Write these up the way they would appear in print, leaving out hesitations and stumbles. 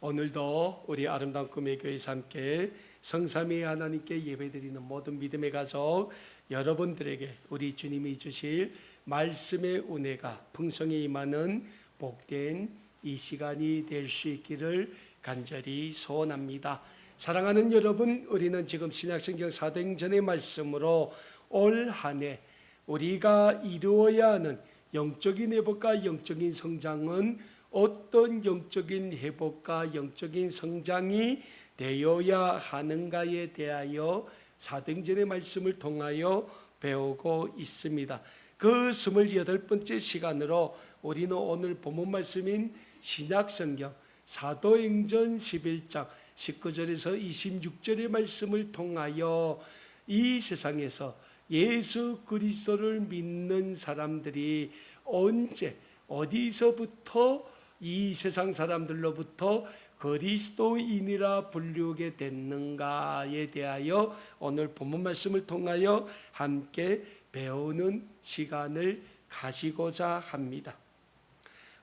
오늘도 우리 아름다운 꿈의 교회에서 함께 성삼위 하나님께 예배드리는 모든 믿음의 가족 여러분들에게 우리 주님이 주실 말씀의 은혜가 풍성히 임하는 복된 이 시간이 될 수 있기를 간절히 소원합니다. 사랑하는 여러분, 우리는 지금 신약성경 사도행전의 말씀으로 올 한 해 우리가 이루어야 하는 영적인 회복과 영적인 성장은 어떤 영적인 회복과 영적인 성장이 되어야 하는가에 대하여 사도행전의 말씀을 통하여 배우고 있습니다. 그 28번째 시간으로 우리는 오늘 본문 말씀인 신약성경 사도행전 11장 19절에서 26절의 말씀을 통하여 이 세상에서 예수 그리스도를 믿는 사람들이 언제 어디서부터 이 세상 사람들로부터 그리스도인이라 부르게 됐는가에 대하여 오늘 본문 말씀을 통하여 함께 배우는 시간을 가지고자 합니다.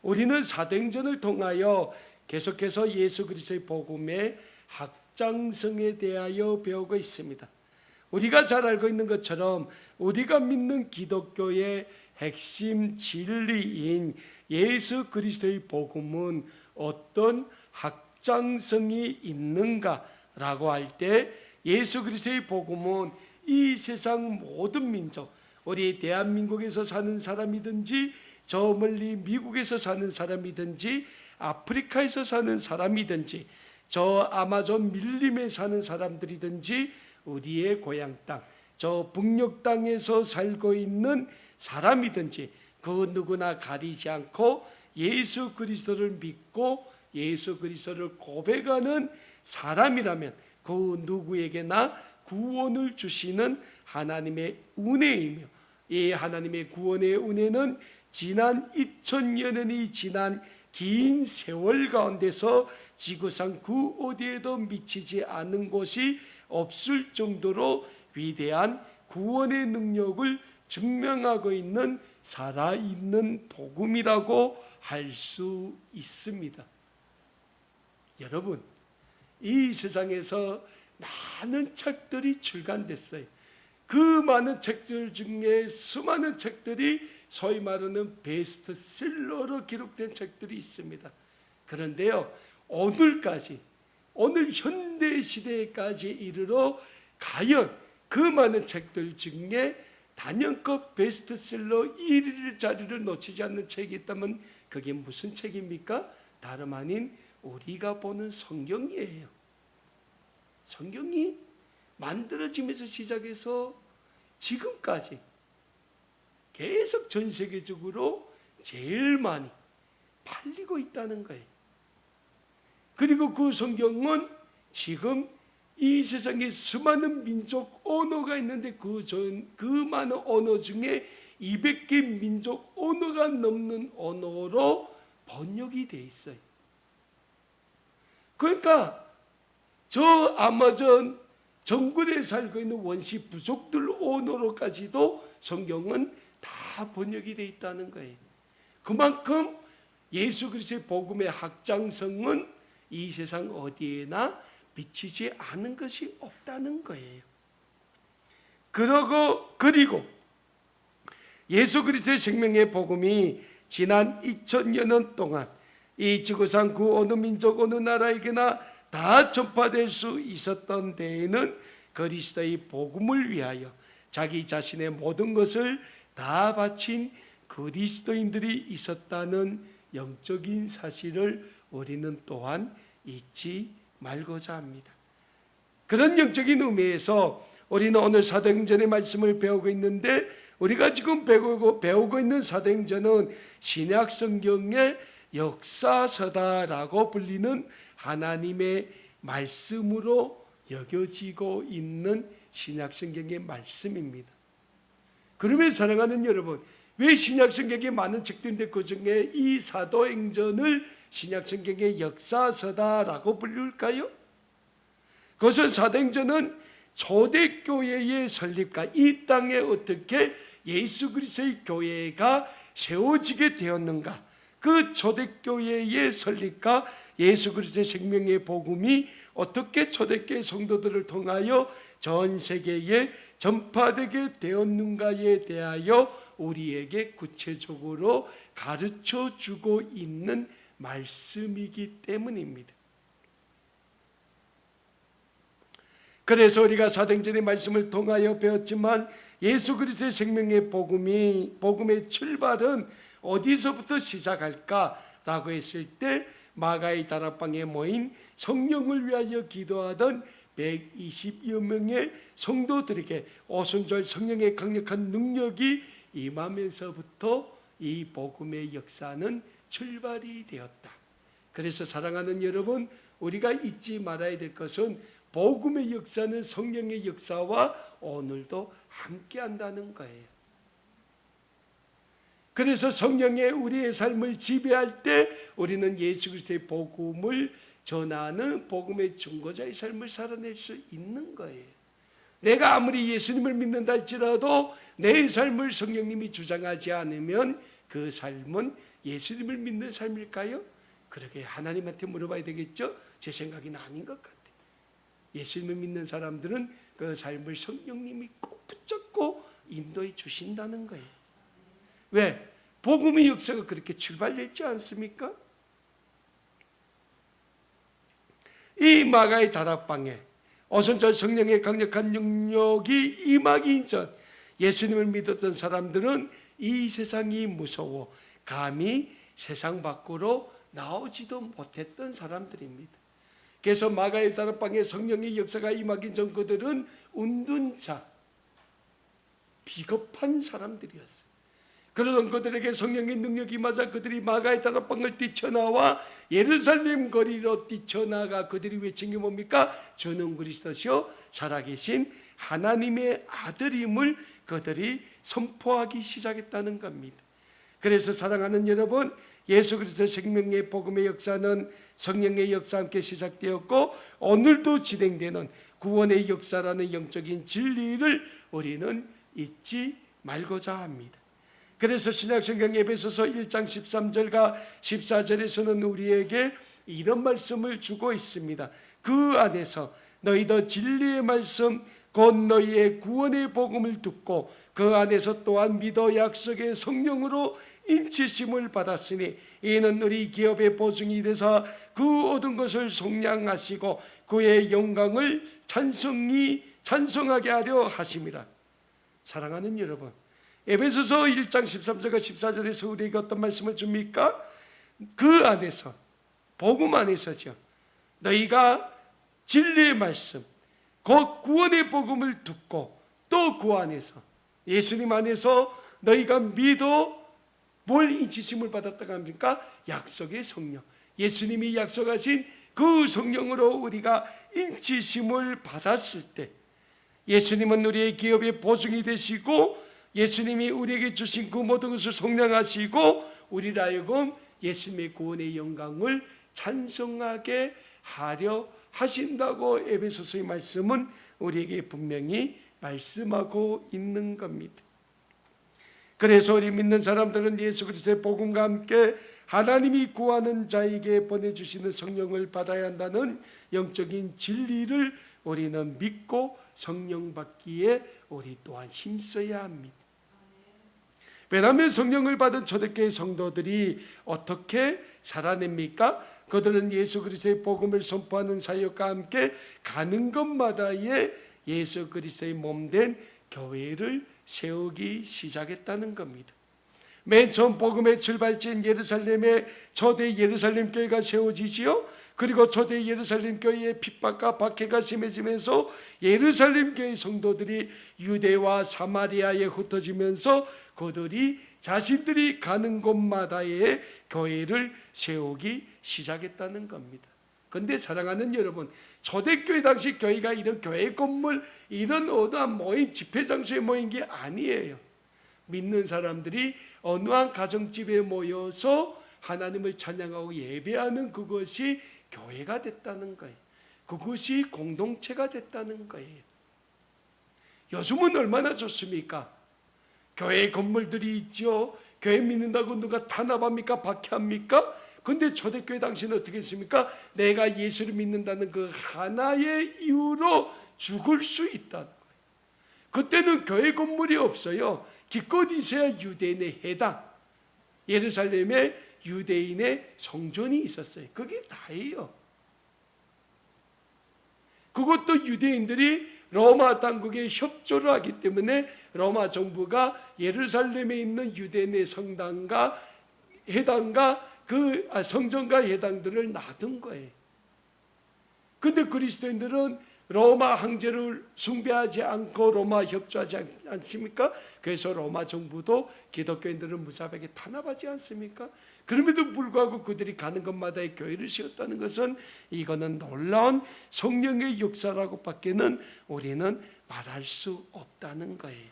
우리는 사도행전을 통하여 계속해서 예수 그리스도의 복음의 확장성에 대하여 배우고 있습니다. 우리가 잘 알고 있는 것처럼 우리가 믿는 기독교의 핵심 진리인 예수 그리스도의 복음은 어떤 확장성이 있는가라고 할 때 예수 그리스도의 복음은 이 세상 모든 민족, 우리 대한민국에서 사는 사람이든지 저 멀리 미국에서 사는 사람이든지 아프리카에서 사는 사람이든지 저 아마존 밀림에 사는 사람들이든지 우리의 고향 땅, 저 북녘 땅에서 살고 있는 사람이든지 그 누구나 가리지 않고 예수 그리스도를 믿고 예수 그리스도를 고백하는 사람이라면 그 누구에게나 구원을 주시는 하나님의 은혜이며, 이 하나님의 구원의 은혜는 지난 2000년이 지난 긴 세월 가운데서 지구상 그 어디에도 미치지 않은 곳이 없을 정도로 위대한 구원의 능력을 증명하고 있는 살아있는 복음이라고 할 수 있습니다. 여러분, 이 세상에서 많은 책들이 출간됐어요. 그 많은 책들 중에 수많은 책들이 소위 말하는 베스트셀러로 기록된 책들이 있습니다. 그런데요, 오늘까지, 오늘 현대 시대까지 이르러 과연 그 많은 책들 중에 단연급 베스트셀러 1위 자리를 놓치지 않는 책이 있다면 그게 무슨 책입니까? 다름 아닌 우리가 보는 성경이에요. 성경이 만들어지면서 시작해서 지금까지 계속 전 세계적으로 제일 많이 팔리고 있다는 거예요. 그리고 그 성경은 지금 이 세상에 수많은 민족 언어가 있는데 그 많은 언어 중에 200개 민족 언어가 넘는 언어로 번역이 돼 있어요. 그러니까 저 아마존 정글에 살고 있는 원시 부족들 언어로까지도 성경은 다 번역이 돼 있다는 거예요. 그만큼 예수 그리스도의 복음의 확장성은 이 세상 어디에나 미치지 않은 것이 없다는 거예요. 그리고 예수 그리스도의 생명의 복음이 지난 2000년 동안 이 지구상 그 어느 민족 어느 나라에게나 다 전파될 수 있었던 데에는 그리스도의 복음을 위하여 자기 자신의 모든 것을 다 바친 그리스도인들이 있었다는 영적인 사실을 우리는 또한 잊지 말고자 합니다. 그런 영적인 의미에서 우리는 오늘 사도행전의 말씀을 배우고 있는데, 우리가 지금 배우고 있는 사도행전은 신약성경의 역사서다라고 불리는 하나님의 말씀으로 여겨지고 있는 신약성경의 말씀입니다. 그러면 사랑하는 여러분, 왜 신약성경에 많은 책들인데 그 중에 이 사도행전을 신약성경의 역사서다라고 부를까요? 그것은 사도행전은 초대교회의 설립과 이 땅에 어떻게 예수 그리스도의 교회가 세워지게 되었는가, 그 초대교회의 설립과 예수 그리스도의 생명의 복음이 어떻게 초대교회 성도들을 통하여 전 세계에 전파되게 되었는가에 대하여 우리에게 구체적으로 가르쳐 주고 있는 말씀이기 때문입니다. 그래서 우리가 사도행전의 말씀을 통하여 배웠지만 예수 그리스도의 생명의 복음의 출발은 어디서부터 시작할까라고 했을 때 마가의 다락방에 모인 성령을 위하여 기도하던 120여 명의 성도들에게 오순절 성령의 강력한 능력이 임하면서부터 이 복음의 역사는 출발이 되었다. 그래서 사랑하는 여러분, 우리가 잊지 말아야 될 것은 복음의 역사는 성령의 역사와 오늘도 함께 한다는 거예요. 그래서 성령이 우리의 삶을 지배할 때 우리는 예수 그리스도의 복음을 전하는 복음의 증거자의 삶을 살아낼 수 있는 거예요. 내가 아무리 예수님을 믿는다 할지라도 내 삶을 성령님이 주장하지 않으면 그 삶은 예수님을 믿는 삶일까요? 그러게 하나님한테 물어봐야 되겠죠? 제 생각에는 아닌 것 같아요. 예수님을 믿는 사람들은 그 삶을 성령님이 꼭 붙잡고 인도해 주신다는 거예요. 왜? 복음의 역사가 그렇게 출발됐지 않습니까? 이 마가의 다락방에 오순절 성령의 강력한 능력이 임하기 전 예수님을 믿었던 사람들은 이 세상이 무서워 감히 세상 밖으로 나오지도 못했던 사람들입니다. 그래서 마가의 다락방에 성령의 역사가 임하기 전 그들은 운둔 자, 비겁한 사람들이었어요. 그러던 그들에게 성령의 능력이 임하자 그들이 마가의 다락방을 뛰쳐나와 예루살렘 거리로 뛰쳐나가 그들이 외친 게 뭡니까? 주는 그리스도시요 살아계신 하나님의 아들임을 그들이 선포하기 시작했다는 겁니다. 그래서 사랑하는 여러분, 예수 그리스도 생명의 복음의 역사는 성령의 역사와 함께 시작되었고 오늘도 진행되는 구원의 역사라는 영적인 진리를 우리는 잊지 말고자 합니다. 그래서 신약성경 에베소서 1장 13절과 14절에서는 우리에게 이런 말씀을 주고 있습니다. 그 안에서 너희도 진리의 말씀 곧 너희의 구원의 복음을 듣고 그 안에서 또한 믿어 약속의 성령으로 인치심을 받았으니 이는 우리 기업의 보증이 되사 그 얻은 것을 속량하시고 그의 영광을 찬송하게 하려 하심이라. 사랑하는 여러분, 에베소서 1장 13절과 14절에서 우리에게 어떤 말씀을 줍니까? 그 안에서, 복음 안에서죠. 너희가 진리의 말씀 곧 구원의 복음을 듣고 또 그 안에서 예수님 안에서 너희가 믿어 뭘 인치심을 받았다고 합니까? 약속의 성령, 예수님이 약속하신 그 성령으로 우리가 인치심을 받았을 때 예수님은 우리의 기업의 보증이 되시고 예수님이 우리에게 주신 그 모든 것을 속량하시고 우리를 하여금 예수님의 구원의 영광을 찬송하게 하려 하신다고 에베소서의 말씀은 우리에게 분명히 말씀하고 있는 겁니다. 그래서 우리 믿는 사람들은 예수 그리스도의 복음과 함께 하나님이 구하는 자에게 보내주시는 성령을 받아야 한다는 영적인 진리를 우리는 믿고 성령 받기에 우리 또한 힘써야 합니다. 왜냐하면 성령을 받은 초대교회 성도들이 어떻게 살아냅니까? 그들은 예수 그리스도의 복음을 선포하는 사역과 함께 가는 곳마다에 예수 그리스도의 몸된 교회를 세우기 시작했다는 겁니다. 맨 처음 복음의 출발지인 예루살렘에 초대 예루살렘 교회가 세워지지요. 그리고 초대 예루살렘 교회의 핍박과 박해가 심해지면서 예루살렘 교회 성도들이 유대와 사마리아에 흩어지면서 그들이 자신들이 가는 곳마다의 교회를 세우기 시작했다는 겁니다. 그런데 사랑하는 여러분, 초대교회 당시 교회가 이런 교회 건물, 이런 어떠한 모임, 집회 장소에 모인 게 아니에요. 믿는 사람들이 어느 한 가정집에 모여서 하나님을 찬양하고 예배하는 그것이 교회가 됐다는 거예요. 그것이 공동체가 됐다는 거예요. 요즘은 얼마나 좋습니까? 교회 건물들이 있죠. 교회 믿는다고 누가 탄압합니까? 박해합니까? 근데 초대교회 당시는 어떻게 했습니까? 내가 예수를 믿는다는 그 하나의 이유로 죽을 수 있다는 거예요. 그때는 교회 건물이 없어요. 기껏 있어야 유대인의 회당, 예루살렘에 유대인의 성전이 있었어요. 그게 다예요. 그것도 유대인들이 로마 당국에 협조를 하기 때문에 로마 정부가 예루살렘에 있는 유대인의 성당과 회당과 성전과 회당들을 놔둔 거예요. 근데 그리스도인들은 로마 황제를 숭배하지 않고 로마 협조하지 않습니까? 그래서 로마 정부도 기독교인들을 무자비하게 탄압하지 않습니까? 그럼에도 불구하고 그들이 가는 곳마다의 교회를 세웠다는 것은 이거는 놀라운 성령의 역사라고 밖에는 우리는 말할 수 없다는 거예요.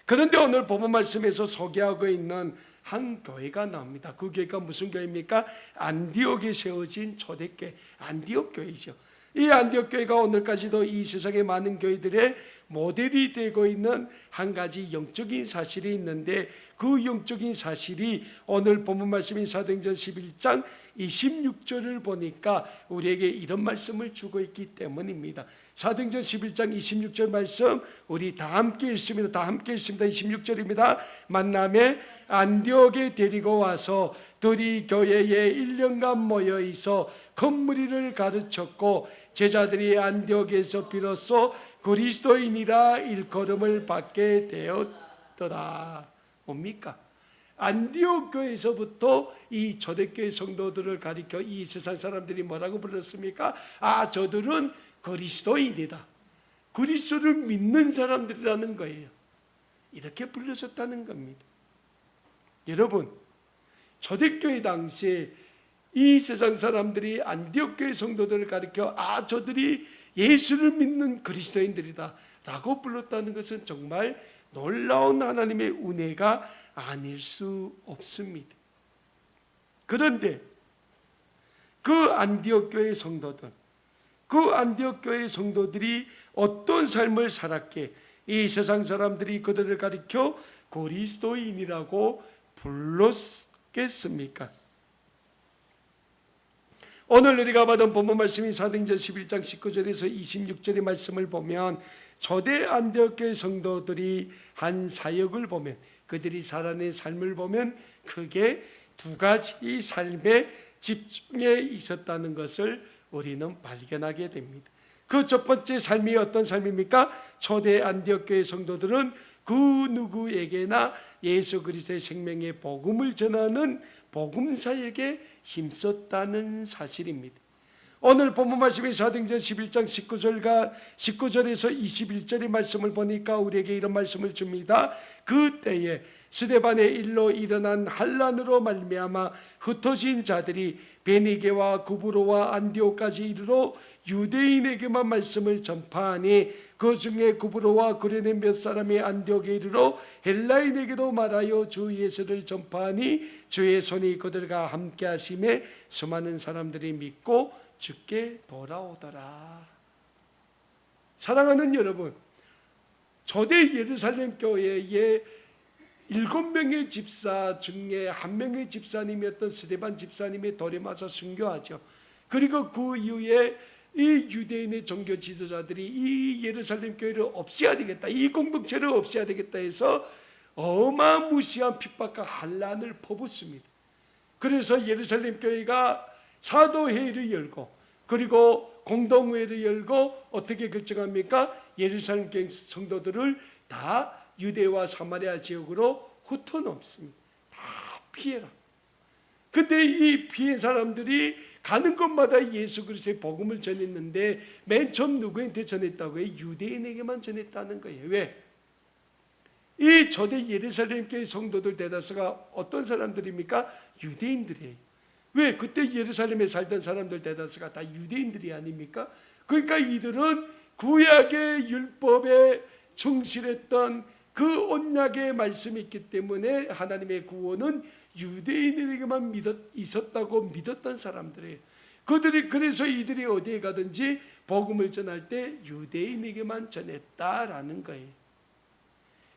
그런데 오늘 본문 말씀에서 소개하고 있는 한 교회가 나옵니다. 그 교회가 무슨 교회입니까? 안디옥에 세워진 초대교회, 안디옥 교회죠. 이 안디옥 교회가 오늘까지도 이 세상의 많은 교회들의 모델이 되고 있는 한 가지 영적인 사실이 있는데, 그 영적인 사실이 오늘 본문 말씀인 사도행전 11장 26절을 보니까 우리에게 이런 말씀을 주고 있기 때문입니다. 사도행전 11장 26절 말씀 우리 다 함께 읽습니다. 다 함께 읽습니다. 26절입니다. 만남에 안디옥에 데리고 와서 둘이 교회에 1년간 모여 있어 큰 가르쳤고 제자들이 안디옥에서 비로소 그리스도인이라 일컬음을 받게 되었더라. 뭡니까? 안디옥 교회에서부터 이 초대교회 성도들을 가리켜 이 세상 사람들이 뭐라고 불렀습니까? 저들은 그리스도인이다. 그리스도를 믿는 사람들이라는 거예요. 이렇게 불렸었다는 겁니다. 여러분, 초대교회 당시에 이 세상 사람들이 안디옥 교회 성도들을 가리켜 저들이 예수를 믿는 그리스도인들이다 라고 불렀다는 것은 정말 놀라운 하나님의 은혜가 아닐 수 없습니다. 그런데 그 안디옥 교회 성도들, 그 안디옥 교회 성도들이 어떤 삶을 살았기에 이 세상 사람들이 그들을 가리켜 그리스도인이라고 불렀겠습니까? 오늘 우리가 받은 본문 말씀인 사도행전 11장 19절에서 26절의 말씀을 보면 초대 안디옥 교회 성도들이 한 사역을 보면, 그들이 살아낸 삶을 보면 크게 두 가지 삶에 집중해 있었다는 것을 우리는 발견하게 됩니다. 그 첫 번째 삶이 어떤 삶입니까? 초대 안디옥 교회 성도들은 그 누구에게나 예수 그리스도의 생명의 복음을 전하는 복음사역에 힘썼다는 사실입니다. 오늘 본문 말씀이 사도행전 11장 19절에서 21절의 말씀을 보니까 우리에게 이런 말씀을 줍니다. 그때에 스데반의 일로 일어난 환난으로 말미암아 흩어진 자들이 베니게와 구브로와 안디옥까지 이르러 유대인에게만 말씀을 전파하니 그 중에 구브로와 구레네 몇 사람이 안디옥에 이르러 헬라인에게도 말하여 주 예수를 전파하니 주의 손이 그들과 함께 하심에 수많은 사람들이 믿고 주께 돌아오더라. 사랑하는 여러분, 초대 예루살렘 교회의 7명의 집사 중에 한 명의 집사님이었던 스데반 집사님의 돌에 맞아 순교하죠. 그리고 그 이후에 이 유대인의 종교 지도자들이 이 예루살렘 교회를 없애야 되겠다, 이 공동체를 없애야 되겠다 해서 어마무시한 핍박과 환난을 퍼붓습니다. 그래서 예루살렘 교회가 사도회의를 열고 그리고 공동회의를 열고 어떻게 결정합니까? 예루살렘 교회 성도들을 다 유대와 사마리아 지역으로 흩어놓습니다. 다 피해라. 근데 이 피해 사람들이 가는 곳마다 예수 그리스도의 복음을 전했는데 맨 처음 누구한테 전했다고 해요? 유대인에게만 전했다는 거예요. 왜? 이 초대 예루살렘 교회 성도들 대다수가 어떤 사람들입니까? 유대인들이에요. 왜? 그때 예루살렘에 살던 사람들 대다수가 다 유대인들이 아닙니까? 그러니까 이들은 구약의 율법에 충실했던 그 언약의 말씀이 있기 때문에 하나님의 구원은 유대인에게만 있었다고 믿었던 사람들이에요. 그래서 이들이 어디에 가든지 복음을 전할 때 유대인에게만 전했다라는 거예요.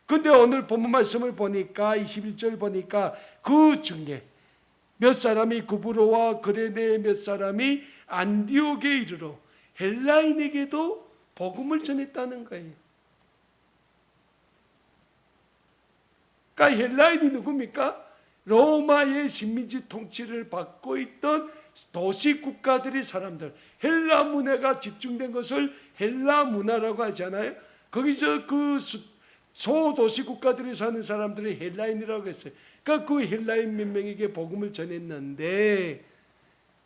근데 오늘 본문 말씀을 보니까 21절 보니까 그 중에 몇 사람이 구브로와 그레네의 몇 사람이 안디옥에 이르러 헬라인에게도 복음을 전했다는 거예요. 그러니까 헬라인이 누굽니까? 로마의 식민지 통치를 받고 있던 도시 국가들의 사람들, 헬라 문화가 집중된 것을 헬라 문화라고 하잖아요. 거기서 그 소도시 국가들에 사는 사람들을 헬라인이라고 했어요. 그러니까 그 헬라인 몇 명에게 복음을 전했는데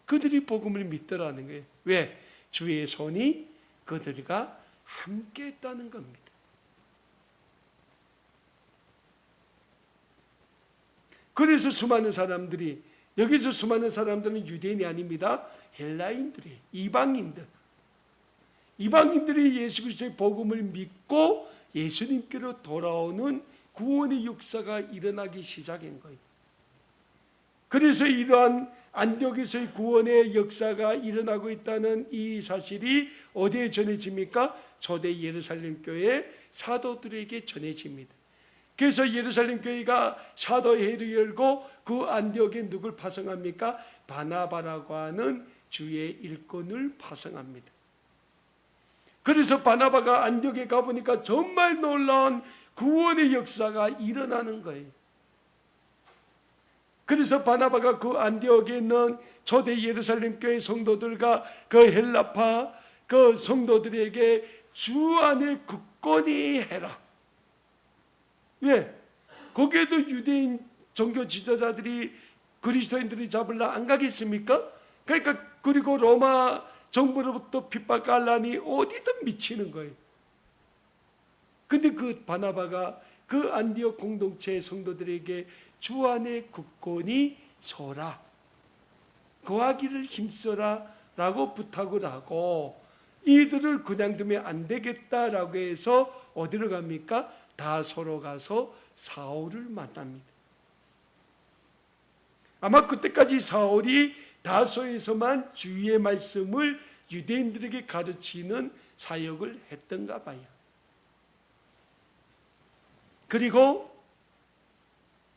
그들이 복음을 믿더라는 거예요. 왜? 주의 손이 그들과 함께 했다는 겁니다. 그래서 수많은 사람들이, 여기서 수많은 사람들은 유대인이 아닙니다. 헬라인들이에요. 이방인들이 예수 그리스도의 복음을 믿고 예수님께로 돌아오는 구원의 역사가 일어나기 시작한 거예요. 그래서 이러한 안디옥에서의 구원의 역사가 일어나고 있다는 이 사실이 어디에 전해집니까? 초대 예루살렘 교회 사도들에게 전해집니다. 그래서 예루살렘 교회가 사도회를 열고 그 안디옥에 누굴 파송합니까? 바나바라고 하는 주의 일꾼을 파송합니다. 그래서 바나바가 안디옥에 가보니까 정말 놀라운 구원의 역사가 일어나는 거예요. 그래서 바나바가 그 안디옥에 있는 초대 예루살렘 교회 성도들과 그 헬라파 그 성도들에게 주 안에 굳건히 해라. 왜? 거기에도 유대인 종교 지도자들이 그리스도인들이 잡으려 안 가겠습니까? 그러니까 그리고 로마 정부로부터 핍박과 한란이 어디든 미치는 거예요. 근데 그 바나바가 그 안디옥 공동체 성도들에게 주 안에 굳건히 서라, 거하기를 힘써라 라고 부탁을 하고 이들을 그냥 두면 안 되겠다라고 해서 어디로 갑니까? 다소로 가서 사울을 만납니다. 아마 그때까지 사울이 다소에서만 주의 말씀을 유대인들에게 가르치는 사역을 했던가 봐요. 그리고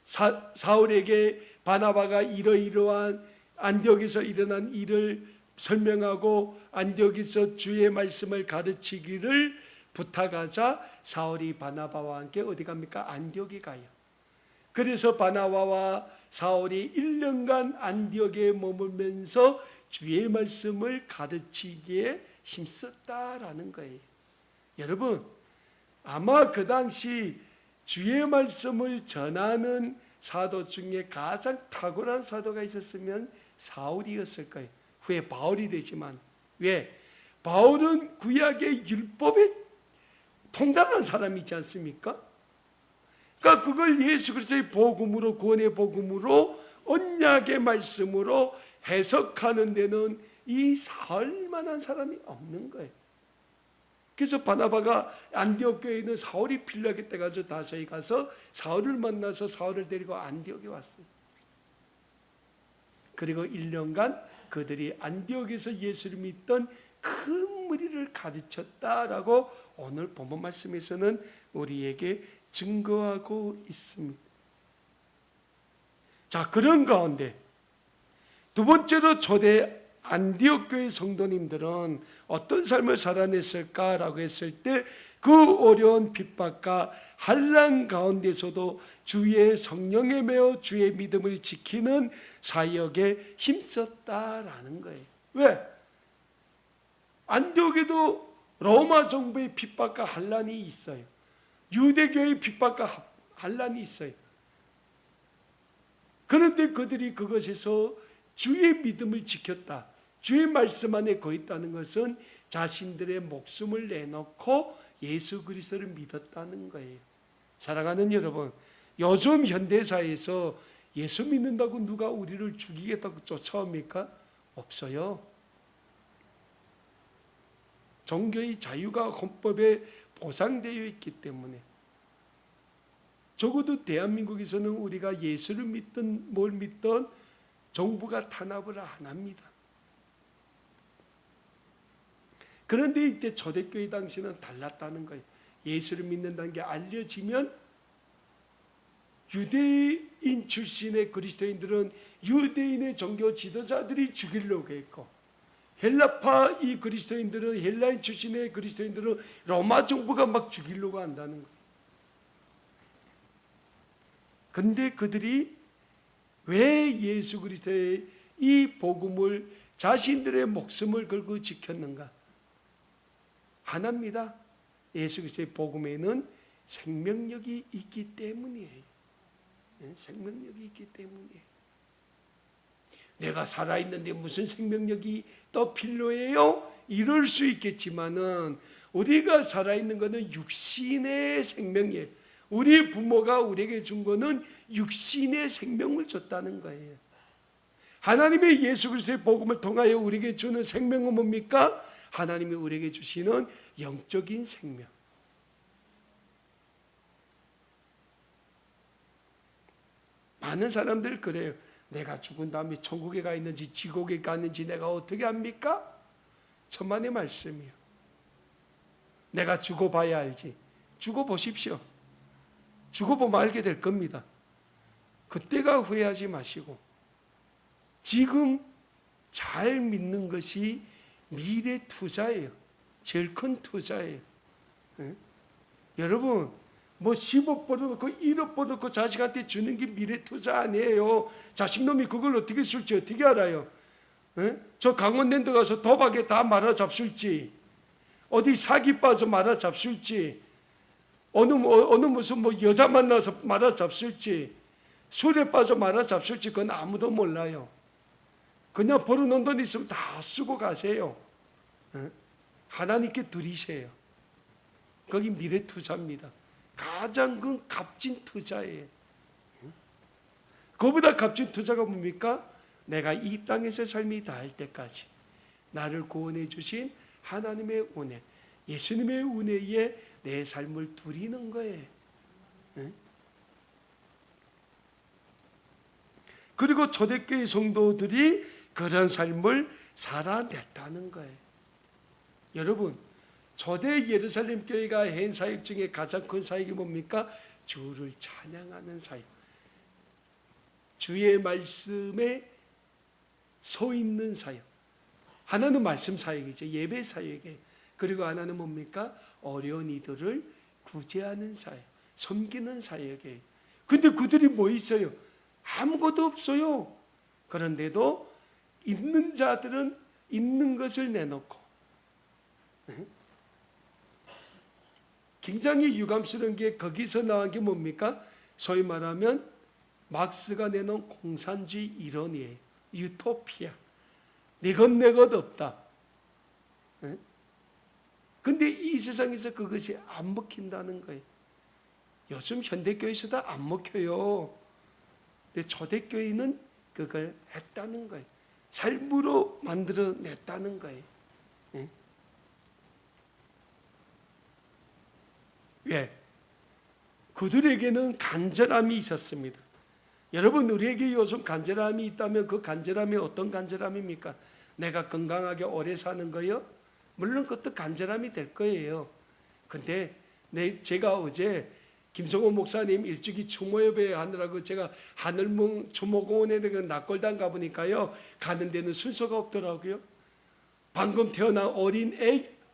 사울에게 바나바가 이러이러한 안디옥에서 일어난 일을 설명하고 안디옥에서 주의 말씀을 가르치기를 부탁하자 사울이 바나바와 함께 어디 갑니까? 안디옥에 가요. 그래서 바나바와 사울이 1년간 안디옥에 머물면서 주의 말씀을 가르치기에 힘썼다라는 거예요. 여러분, 아마 그 당시 주의 말씀을 전하는 사도 중에 가장 탁월한 사도가 있었으면 사울이었을 거예요. 후에 바울이 되지만, 왜? 바울은 구약의 율법에 통달한 사람이지 않습니까? 그러니까 그걸 예수 그리스도의 복음으로, 구원의 복음으로, 언약의 말씀으로 해석하는 데는 이 사울만한 사람이 없는 거예요. 그래서 바나바가 안디옥 교회에 있는 사울이 필요하겠다 가서 다소에 가서 사울을 만나서 사울을 데리고 안디옥에 왔어요. 그리고 1년간 그들이 안디옥에서 예수를 믿던 큰 무리를 가르쳤다라고 오늘 본문 말씀에서는 우리에게 증거하고 있습니다. 자, 그런 가운데 두 번째로 초대 안디옥 교회 성도님들은 어떤 삶을 살아냈을까라고 했을 때 그 어려운 핍박과 한란 가운데서도 주의 성령에 매어 주의 믿음을 지키는 사역에 힘썼다라는 거예요. 왜? 안디옥에도 로마 정부의 핍박과 한란이 있어요. 유대교의 핍박과 한란이 있어요. 그런데 그들이 그것에서 주의 믿음을 지켰다. 주의 말씀 안에 거했다는 것은 자신들의 목숨을 내놓고 예수 그리스도를 믿었다는 거예요. 사랑하는 여러분, 요즘 현대사에서 예수 믿는다고 누가 우리를 죽이겠다고 쫓아옵니까? 없어요. 종교의 자유가 헌법에 보장되어 있기 때문에 적어도 대한민국에서는 우리가 예수를 믿든 뭘 믿든 정부가 탄압을 안 합니다. 그런데 이때 초대교회 당시는 달랐다는 거예요. 예수를 믿는다는 게 알려지면 유대인 출신의 그리스도인들은 유대인의 종교 지도자들이 죽이려고 했고, 헬라파 이 그리스도인들은, 헬라인 출신의 그리스도인들은 로마 정부가 막 죽이려고 한다는 거예요. 근데 그들이 왜 예수 그리스도의 이 복음을 자신들의 목숨을 걸고 지켰는가? 하나입니다. 예수 그리스도의 복음에는 생명력이 있기 때문이에요. 생명력이 있기 때문이에요. 내가 살아있는데 무슨 생명력이 더 필요해요? 이럴 수 있겠지만은 우리가 살아있는 것은 육신의 생명이에요. 우리 부모가 우리에게 준 것은 육신의 생명을 줬다는 거예요. 하나님의 예수 그리스도의 복음을 통하여 우리에게 주는 생명은 뭡니까? 하나님이 우리에게 주시는 영적인 생명. 많은 사람들 그래요. 내가 죽은 다음에 천국에 가 있는지 지옥에 갔는지 내가 어떻게 압니까? 천만의 말씀이요. 내가 죽어봐야 알지. 죽어보십시오. 죽어보면 알게 될 겁니다. 그때가 후회하지 마시고 지금 잘 믿는 것이 미래 투자예요. 제일 큰 투자예요. 여러분, 뭐 10억 벌어놓고 1억 벌어놓고 자식한테 주는 게 미래 투자 아니에요. 자식놈이 그걸 어떻게 쓸지 어떻게 알아요? 저 강원랜드 가서 도박에 다 말아 잡술지, 어디 사기 빠서 말아 잡술지, 어느 무슨 뭐 여자 만나서 말아 잡술지, 술에 빠져 말아 잡술지 그건 아무도 몰라요. 그냥 벌어놓은 돈 있으면 다 쓰고 가세요. 하나님께 드리세요. 거기 미래 투자입니다. 가장 큰 값진 투자예요. 그보다 값진 투자가 뭡니까? 내가 이 땅에서 삶이 다할 때까지 나를 구원해 주신 하나님의 은혜, 예수님의 은혜에 내 삶을 드리는 거예요. 그리고 초대교회 성도들이 그런 삶을 살아냈다는 거예요. 여러분, 초대 예루살렘 교회가 한 사역 중에 가장 큰 사역이 뭡니까? 주를 찬양하는 사역. 주의 말씀에 서 있는 사역. 하나는 말씀 사역이죠. 예배 사역이에요. 그리고 하나는 뭡니까? 어려운 이들을 구제하는 사역, 섬기는 사역이에요. 근데 그들이 뭐 있어요? 아무것도 없어요. 그런데도 있는 자들은 있는 것을 내놓고, 굉장히 유감스러운 게 거기서 나온 게 뭡니까? 소위 말하면 막스가 내놓은 공산주의 이론이에요. 유토피아. 내 것 없다. 근데 이 세상에서 그것이 안 먹힌다는 거예요. 요즘 현대교회에서도 안 먹혀요. 근데 초대교회는 그걸 했다는 거예요. 삶으로 만들어냈다는 거예요. 왜? 그들에게는 간절함이 있었습니다. 여러분, 우리에게 요즘 간절함이 있다면 그 간절함이 어떤 간절함입니까? 내가 건강하게 오래 사는 거요? 물론 그것도 간절함이 될 거예요. 근데 제가 어제 김성호 목사님 일주기 추모예배 하느라고 제가 하늘문 추모공원에 낙골당 가보니까요, 가는 데는 순서가 없더라고요. 방금 태어난 어린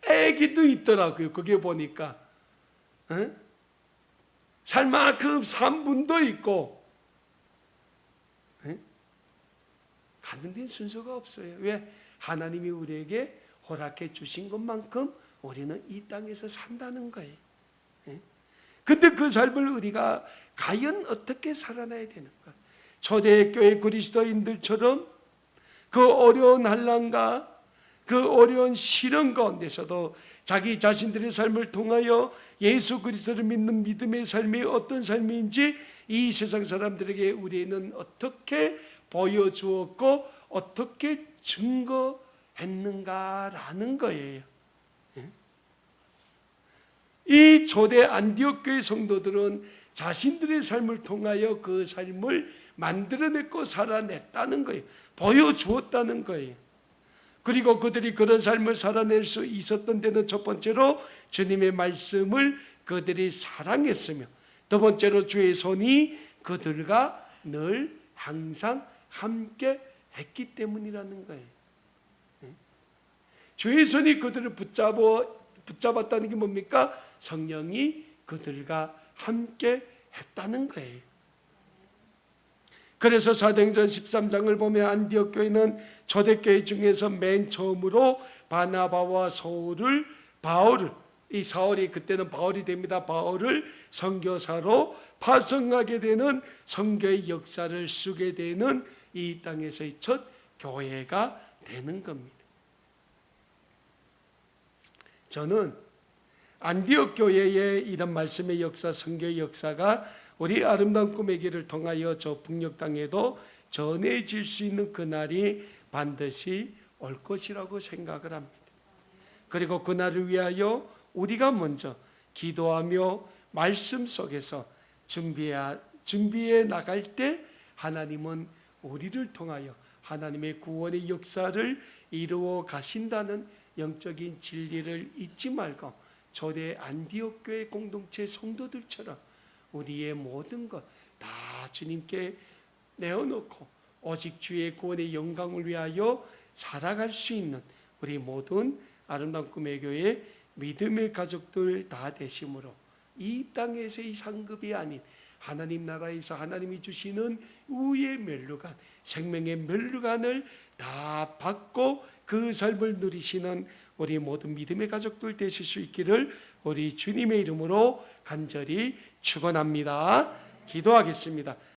애기도 있더라고요. 그게 보니까 살만큼 산 분도 있고, 가는 데는 순서가 없어요. 왜? 하나님이 우리에게 허락해 주신 것만큼 우리는 이 땅에서 산다는 거예요. 근데 그 삶을 우리가 과연 어떻게 살아나야 되는가? 초대교회 그리스도인들처럼 그 어려운 환난과 그 어려운 시련 가운데서도 자기 자신들의 삶을 통하여 예수 그리스도를 믿는 믿음의 삶이 어떤 삶인지 이 세상 사람들에게 우리는 어떻게 보여주었고 어떻게 증거했는가라는 거예요. 이 초대 안디옥 교회 성도들은 자신들의 삶을 통하여 그 삶을 만들어냈고 살아냈다는 거예요. 보여주었다는 거예요. 그리고 그들이 그런 삶을 살아낼 수 있었던 데는 첫 번째로 주님의 말씀을 그들이 사랑했으며, 두 번째로 주의 손이 그들과 늘 항상 함께 했기 때문이라는 거예요. 주의 손이 그들을 붙잡았다는 게 뭡니까? 성령이 그들과 함께 했다는 거예요. 그래서 사도행전 13장을 보면 안디옥 교회는 초대교회 중에서 맨 처음으로 바나바와 바울을, 이 사울이 그때는 바울이 됩니다. 바울을 선교사로 파송하게 되는 선교의 역사를 쓰게 되는 이 땅에서의 첫 교회가 되는 겁니다. 저는 안디옥 교회의 이런 말씀의 역사, 선교의 역사가 우리 아름다운 꿈의 길을 통하여 저 북녘 땅에도 전해질 수 있는 그날이 반드시 올 것이라고 생각을 합니다. 그리고 그날을 위하여 우리가 먼저 기도하며 말씀 속에서 준비해 나갈 때 하나님은 우리를 통하여 하나님의 구원의 역사를 이루어 가신다는 영적인 진리를 잊지 말고 초대 안디옥 교회 공동체 성도들처럼 우리의 모든 것 다 주님께 내어놓고 오직 주의 구원의 영광을 위하여 살아갈 수 있는 우리 모든 아름다운 꿈의 교회 믿음의 가족들 다 되심으로 이 땅에서의 상급이 아닌 하나님 나라에서 하나님이 주시는 의의 멸류관, 생명의 멸류관을 다 받고 그 삶을 누리시는 우리 모든 믿음의 가족들 되실 수 있기를 우리 주님의 이름으로 간절히 축원합니다. 기도하겠습니다.